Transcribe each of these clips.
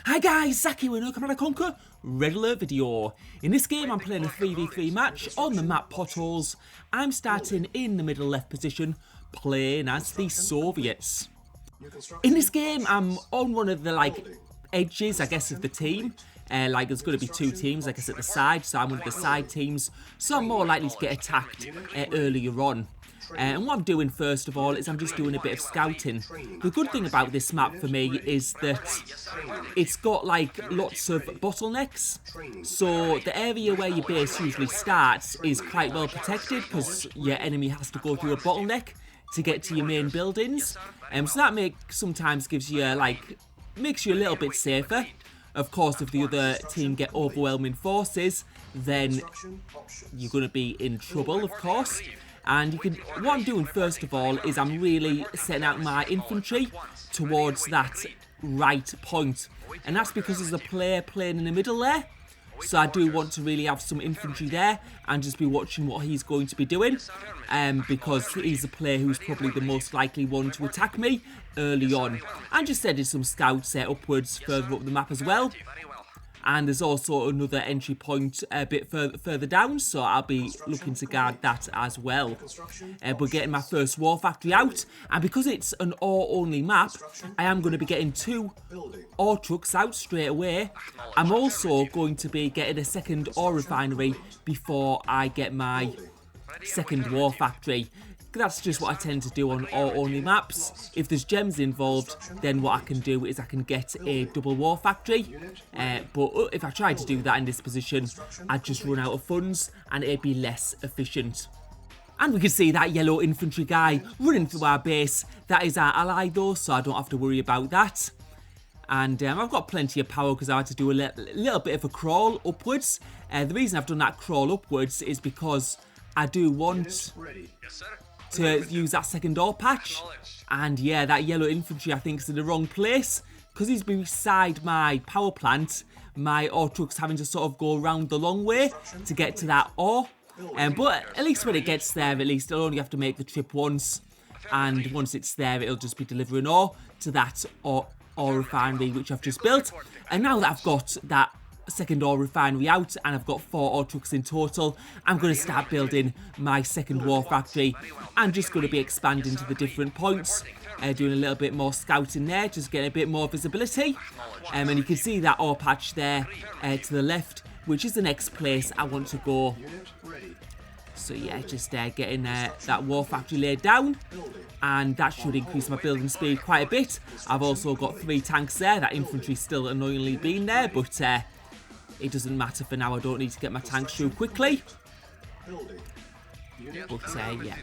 Hi guys, Zach here with another Command & Conquer Red Alert video. In this game I'm playing a 3v3 match on the map Potholes. I'm starting in the middle left position, playing as the Soviets. In this game I'm on one of the edges, I guess, of the team. There's going to be two teams, I guess, at the side, so I'm one of the side teams, so I'm more likely to get attacked earlier on. And what I'm doing first of all is I'm just doing a bit of scouting. The good thing about this map for me is that it's got lots of bottlenecks. So the area where your base usually starts is quite well protected because your enemy has to go through a bottleneck to get to your main buildings. So that sometimes gives you makes you a little bit safer. Of course, if the other team get overwhelming forces, then you're going to be in trouble, of course. And what I'm doing first of all is I'm really setting out my infantry towards that right point. And that's because there's a player playing in the middle there. So I do want to really have some infantry there and just be watching what he's going to be doing. Because he's a player who's probably the most likely one to attack me early on. And just sending some scouts upwards further up the map as well. And there's also another entry point a bit further down, so I'll be looking to guard that as well. We're getting my first war factory out, and because it's an ore-only map, I am going to be getting 2 ore trucks out straight away. I'm also going to be getting a second ore refinery before I get my second war factory. That's just what I tend to do on ore-only maps. If there's gems involved, then what I can do is I can get a double war factory. But if I tried to do that in this position, I'd just run out of funds and it'd be less efficient. And we can see that yellow infantry guy running through our base. That is our ally though, so I don't have to worry about that. And I've got plenty of power because I had to do a little bit of a crawl upwards. The reason I've done that crawl upwards is because I do want to use that second ore patch. And yeah, that yellow infantry I think is in the wrong place because he's beside my power plant. My ore truck's having to sort of go around the long way to get to that ore. But at least when it gets there, at least it'll only have to make the trip once, and once it's there it'll just be delivering ore to that ore refinery which I've just built. And now that I've got that second ore refinery out and I've got 4 ore trucks in total, I'm going to start building my second war factory. I'm just going to be expanding to the different points, doing a little bit more scouting there, just getting a bit more visibility. And you can see that ore patch there to the left, which is the next place I want to go. So yeah, just getting that war factory laid down, and that should increase my building speed quite a bit. I've also got 3 tanks there. That infantry's still annoyingly been there, but it doesn't matter for now. I don't need to get my tanks through quickly. But yeah.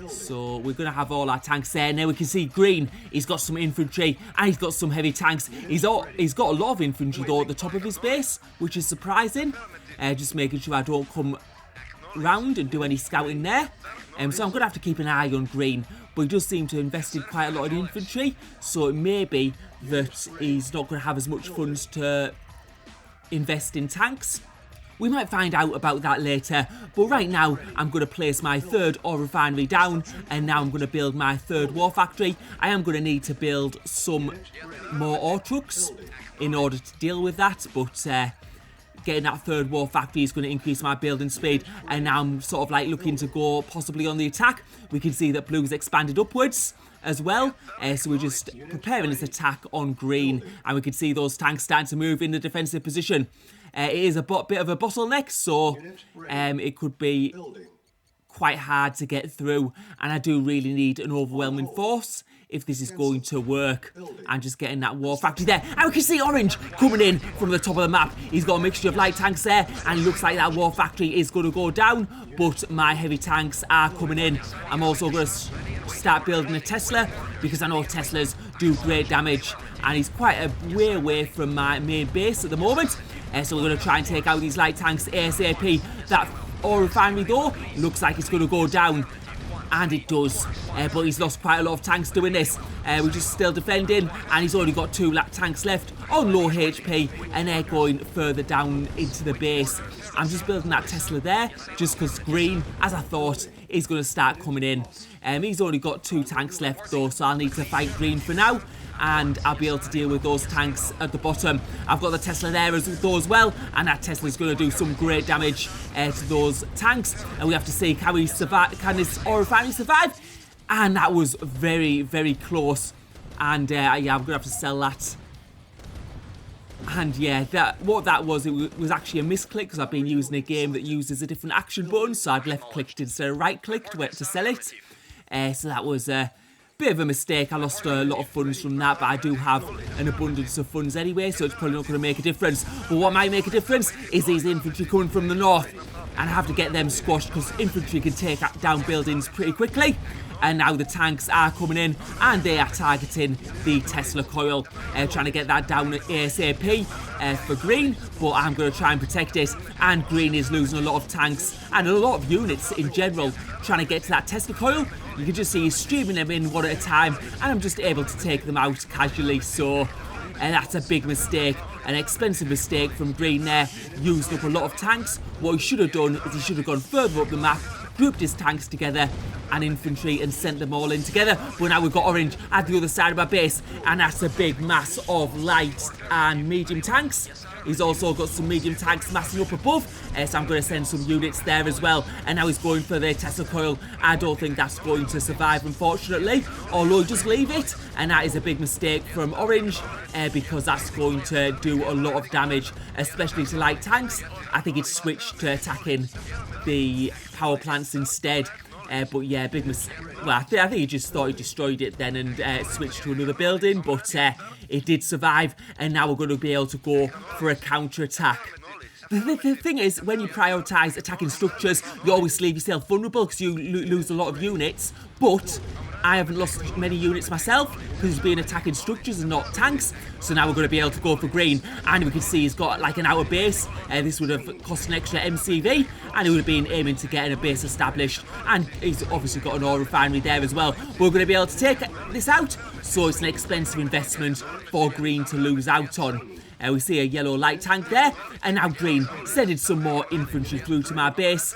So we're going to have all our tanks there. Now we can see green, he's got some infantry and he's got some heavy tanks. He's got a lot of infantry though at the top of his base, which is surprising. Just making sure I don't come round and do any scouting there. So I'm going to have to keep an eye on green. But he does seem to have invested quite a lot in infantry. So it may be that he's not going to have as much funds to invest in tanks. We might find out about that later, but right now I'm going to place my 3rd ore refinery down, and now I'm going to build my 3rd war factory. I am going to need to build some more ore trucks in order to deal with that, but getting that 3rd war factory is going to increase my building speed, and now I'm sort of looking to go possibly on the attack. We can see that blue's expanded upwards as well, so we're just preparing this attack on green, and we can see those tanks starting to move in the defensive position. It is a bit of a bottleneck, so it could be quite hard to get through, and I do really need an overwhelming force if this is going to work. I'm just getting that war factory there, and we can see orange coming in from the top of the map. He's got a mixture of light tanks there, and it looks like that war factory is going to go down, but my heavy tanks are coming in. I'm also going to start building a Tesla because I know Teslas do great damage, and he's quite a way away from my main base at the moment. So we're going to try and take out these light tanks ASAP. That ore refinery though looks like it's going to go down, and it does, but he's lost quite a lot of tanks doing this. We're just still defending, and he's only got 2 tanks left on low HP, and they're going further down into the base. I'm just building that Tesla there just because green, as I thought, is going to start coming in. He's only got 2 tanks left though, so I'll need to fight green for now. and I'll be able to deal with those tanks at the bottom. I've got the Tesla there as well, and that Tesla's going to do some great damage to those tanks, and we have to see, can we survive? Can this oil refinery survive? And that was very, very close, and yeah, I'm going to have to sell that. And yeah, what that was, it was actually a misclick, because I've been using a game that uses a different action button, so I've left-clicked instead of right-clicked to sell it. So that was a bit of a mistake. I lost a lot of funds from that, but I do have an abundance of funds anyway, so it's probably not going to make a difference. But what might make a difference is these infantry coming from the north, and I have to get them squashed, because infantry can take down buildings pretty quickly. And now the tanks are coming in, and they are targeting the Tesla coil, trying to get that down at ASAP for green, but I'm going to try and protect it. And green is losing a lot of tanks and a lot of units in general, trying to get to that Tesla coil. You can just see he's streaming them in one at a time, and I'm just able to take them out casually. So that's a big mistake, an expensive mistake from green there, used up a lot of tanks. What he should have done is he should have gone further up the map, grouped his tanks together and infantry, and sent them all in together. But now we've got orange at the other side of my base, and that's a big mass of light and medium tanks. He's also got some medium tanks massing up above, so I'm going to send some units there as well. And now he's going for the Tesla coil. I don't think that's going to survive, unfortunately, although just leave it, and that is a big mistake from orange, because that's going to do a lot of damage, especially to light tanks. I think it's switched to attacking the power plants instead. But yeah, big mistake. Well, I think he just thought he destroyed it then and switched to another building, but it did survive, and now we're going to be able to go for a counter-attack. The thing is, when you prioritise attacking structures, you always leave yourself vulnerable because you lose a lot of units, but I haven't lost many units myself because he's been attacking structures and not tanks. So now we're going to be able to go for green, and we can see he's got like an outer base. This would have cost an extra MCV, and he would have been aiming to get a base established, and he's obviously got an oil refinery there as well. We're going to be able to take this out, so it's an expensive investment for green to lose out on. We see a yellow light tank there, and now green sending some more infantry through to my base,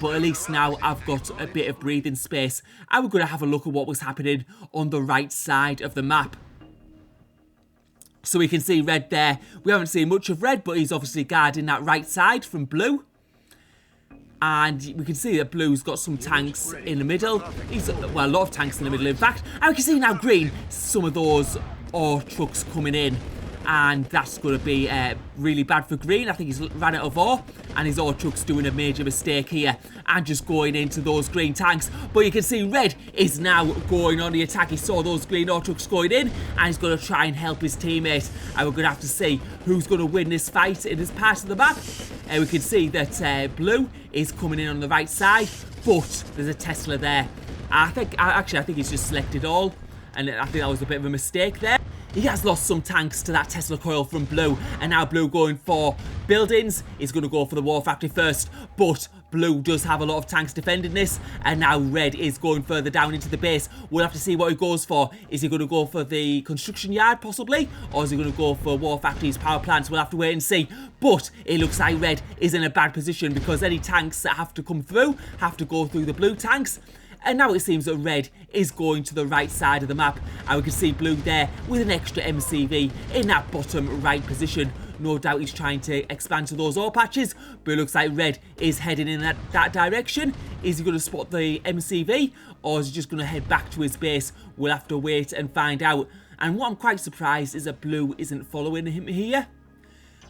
but at least now I've got a bit of breathing space, and we're going to have a look at what was happening on the right side of the map. So we can see red there. We haven't seen much of red, but he's obviously guarding that right side from blue. And we can see that blue's got some tanks in the middle. Well, a lot of tanks in the middle, in fact. And we can see now green, some of those ore trucks coming in. And that's going to be really bad for green. I think he's ran out of ore, and his ore truck's doing a major mistake here and just going into those green tanks. But you can see red is now going on the attack. He saw those green ore trucks going in, and he's going to try and help his teammate. And we're going to have to see who's going to win this fight in this part of the map. We can see that blue is coming in on the right side, but there's a Tesla there. I think he's just selected all, and I think that was a bit of a mistake there. He has lost some tanks to that Tesla coil from blue, and now blue going for buildings. He's going to go for the war factory first, but blue does have a lot of tanks defending this, and now red is going further down into the base. We'll have to see what he goes for. Is he going to go for the construction yard possibly, or is he going to go for war factories, power plants? We'll have to wait and see. But it looks like red is in a bad position, because any tanks that have to come through have to go through the blue tanks. And now it seems that red is going to the right side of the map, and we can see blue there with an extra MCV in that bottom right position. No doubt he's trying to expand to those ore patches, but it looks like red is heading in that direction. Is he going to spot the MCV, or is he just going to head back to his base? We'll have to wait and find out. And what I'm quite surprised is that blue isn't following him here.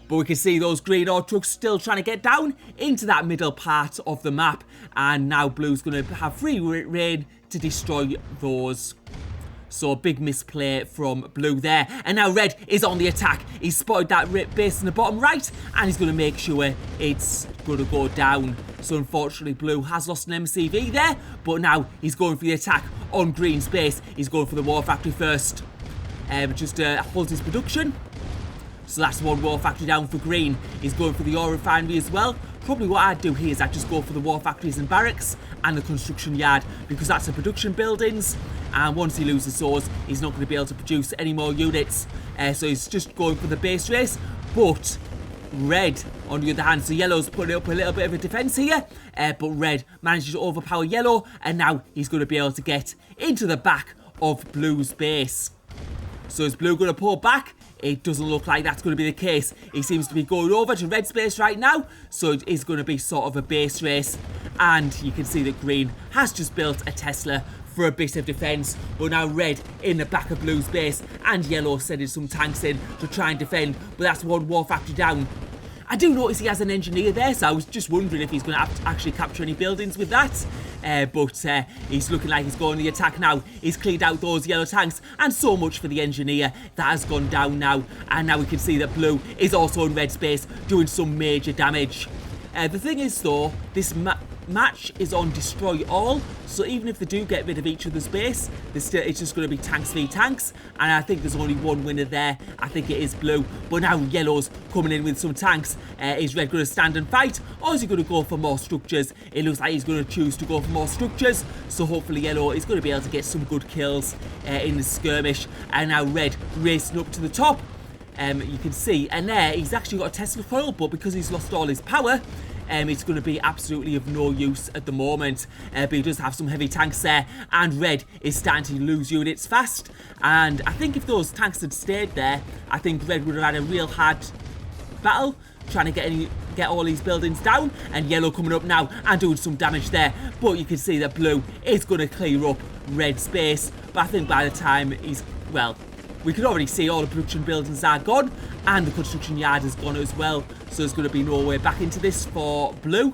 But we can see those green ore trucks still trying to get down into that middle part of the map. And now blue's going to have free reign to destroy those. So a big misplay from blue there. And now red is on the attack. He's spotted that base in the bottom right, and he's going to make sure it's going to go down. So unfortunately blue has lost an MCV there, but now he's going for the attack on green's base. He's going for the war factory first. Just holds his production. So that's one war factory down for green. He's going for the ore refinery as well. Probably what I'd do here is I'd just go for the war factories and barracks and the construction yard, because that's the production buildings, and once he loses those, he's not going to be able to produce any more units. So he's just going for the base race. But red, on the other hand, so yellow's putting up a little bit of a defense here, but red manages to overpower yellow, and now he's going to be able to get into the back of blue's base. So is blue going to pull back? It doesn't look like that's going to be the case. He seems to be going over to red space right now. So it is going to be sort of a base race. And you can see that green has just built a Tesla for a bit of defence. But now red in the back of blue's base. And yellow sending some tanks in to try and defend. But that's one war factory down. I do notice he has an engineer there, so I was just wondering if he's going to actually capture any buildings with that. But he's looking like he's going the attack now. He's cleared out those yellow tanks, and so much for the engineer. That has gone down now, and now we can see that blue is also in red space, doing some major damage. The thing is, though, this match is on destroy all, so even if they do get rid of each other's base, it's just going to be tanks v tanks, and I think there's only one winner there. I think it is blue, but now yellow's coming in with some tanks. Is red going to stand and fight, or is he going to go for more structures? It looks like he's going to choose to go for more structures, so hopefully yellow is going to be able to get some good kills in the skirmish. And now red racing up to the top. You can see, and there he's actually got a Tesla coil, but because he's lost all his power, it's going to be absolutely of no use at the moment. But he does have some heavy tanks there, and red is starting to lose units fast. And I think if those tanks had stayed there, I think red would have had a real hard battle trying to get all these buildings down. And yellow coming up now and doing some damage there. But you can see that blue is going to clear up red space. But I think by the time he's, well, we can already see all the production buildings are gone, and the construction yard is gone as well. So there's going to be no way back into this for blue.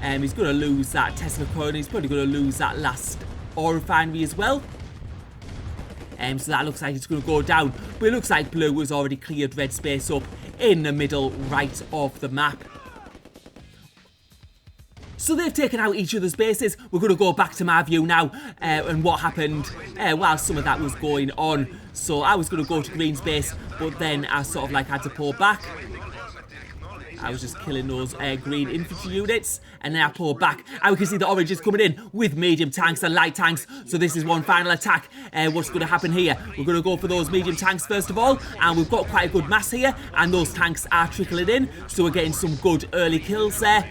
He's going to lose that Tesla coil. He's probably going to lose that last ore refinery as well. So that looks like it's going to go down. But it looks like blue has already cleared red space up in the middle right of the map. So they've taken out each other's bases. We're going to go back to my view now and what happened while some of that was going on. So I was going to go to green's base, but then I sort of like had to pull back. I was just killing those green infantry units, and then I pulled back. And we can see the orange is coming in with medium tanks and light tanks. So this is one final attack. What's going to happen here? We're going to go for those medium tanks first of all, and we've got quite a good mass here, and those tanks are trickling in. So we're getting some good early kills there.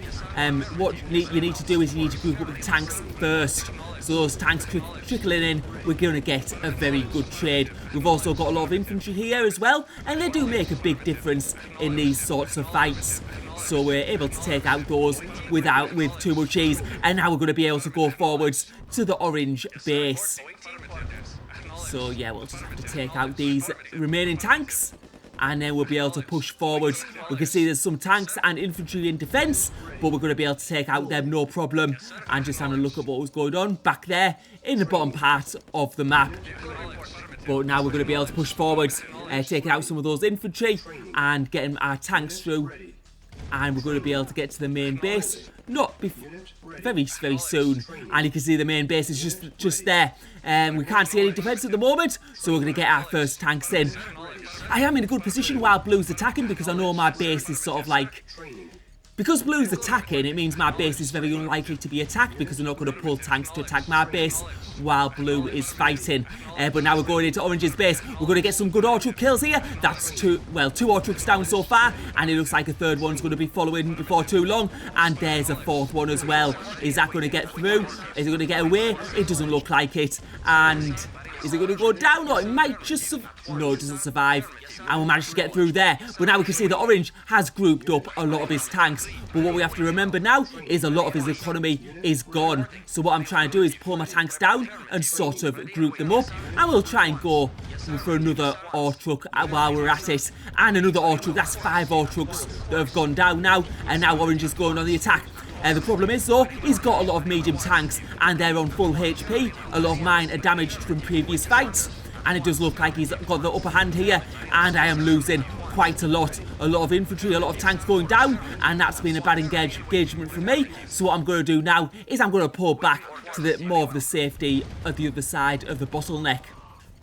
What you need to do is you need to group up with the tanks first. So those tanks trickling in, we're going to get a very good trade. We've also got a lot of infantry here as well, and they do make a big difference in these sorts of fights. So we're able to take out those with too much ease, and now we're going to be able to go forwards to the orange base. So yeah, we'll just have to take out these remaining tanks, and then we'll be able to push forwards. We can see there's some tanks and infantry in defence, but we're going to be able to take out them no problem. And just having a look at what was going on back there in the bottom part of the map. But now we're going to be able to push forwards, taking out some of those infantry and getting our tanks through. And we're going to be able to get to the main base very soon. And you can see the main base is just there. We can't see any defence at the moment, so we're going to get our first tanks in. I am in a good position while blue's attacking, because I know my base is sort of like... Because blue's attacking, it means my base is very unlikely to be attacked, because they're not going to pull tanks to attack my base while blue is fighting. But now we're going into orange's base. We're going to get some good ore truck kills here. That's two ore trucks down so far, and it looks like a third one's going to be following before too long. And there's a fourth one as well. Is that going to get through? Is it going to get away? It doesn't look like it. And is it going to go down, or it might just no, it doesn't survive. And we managed to get through there. But now we can see that orange has grouped up a lot of his tanks. But what we have to remember now is a lot of his economy is gone. So what I'm trying to do is pull my tanks down and sort of group them up. And we'll try and go for another ore truck while we're at it. And another ore truck. That's 5 ore trucks that have gone down now. And now orange is going on the attack. The problem is, though, he's got a lot of medium tanks, and they're on full HP. A lot of mine are damaged from previous fights, and it does look like he's got the upper hand here, and I am losing quite a lot. A lot of infantry, a lot of tanks going down, and that's been a bad engagement for me. So what I'm going to do now is I'm going to pull back to more of the safety at the other side of the bottleneck.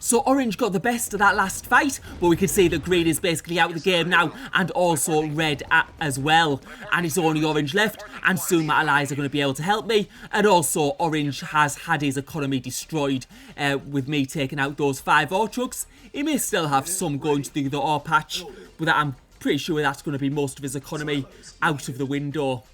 So orange got the best of that last fight, but we can see that green is basically out of the game now, and also red as well. And it's only orange left, and soon my allies are going to be able to help me. And also orange has had his economy destroyed with me taking out those 5 ore trucks. He may still have some going to the other ore patch, but I'm pretty sure that's going to be most of his economy out of the window.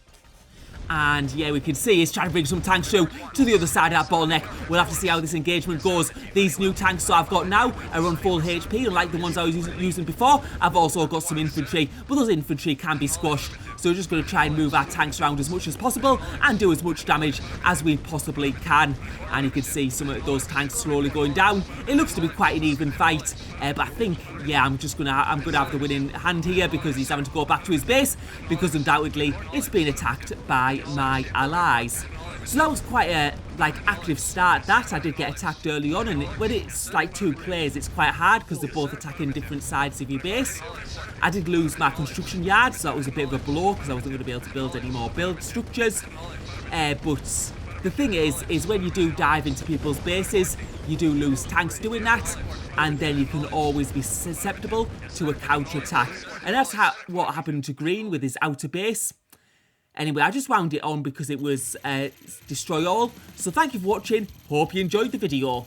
And yeah, we can see he's trying to bring some tanks through to the other side of that bottleneck. We'll have to see how this engagement goes. These new tanks that I've got now are on full HP, unlike the ones I was using before. I've also got some infantry, but those infantry can be squashed. So we're just going to try and move our tanks around as much as possible and do as much damage as we possibly can. And you can see some of those tanks slowly going down. It looks to be quite an even fight, but I think, yeah, I'm gonna have the winning hand here because he's having to go back to his base because undoubtedly it's been attacked by my allies. So that was quite a active start. That I did get attacked early on, and when it's like two players, it's quite hard because they're both attacking different sides of your base. I did lose my construction yard, so that was a bit of a blow because I wasn't going to be able to build any more build structures. But the thing is when you do dive into people's bases, you do lose tanks doing that, and then you can always be susceptible to a counter-attack. And that's what happened to Green with his outer base. Anyway, I just wound it on because it was destroy all. So thank you for watching. Hope you enjoyed the video.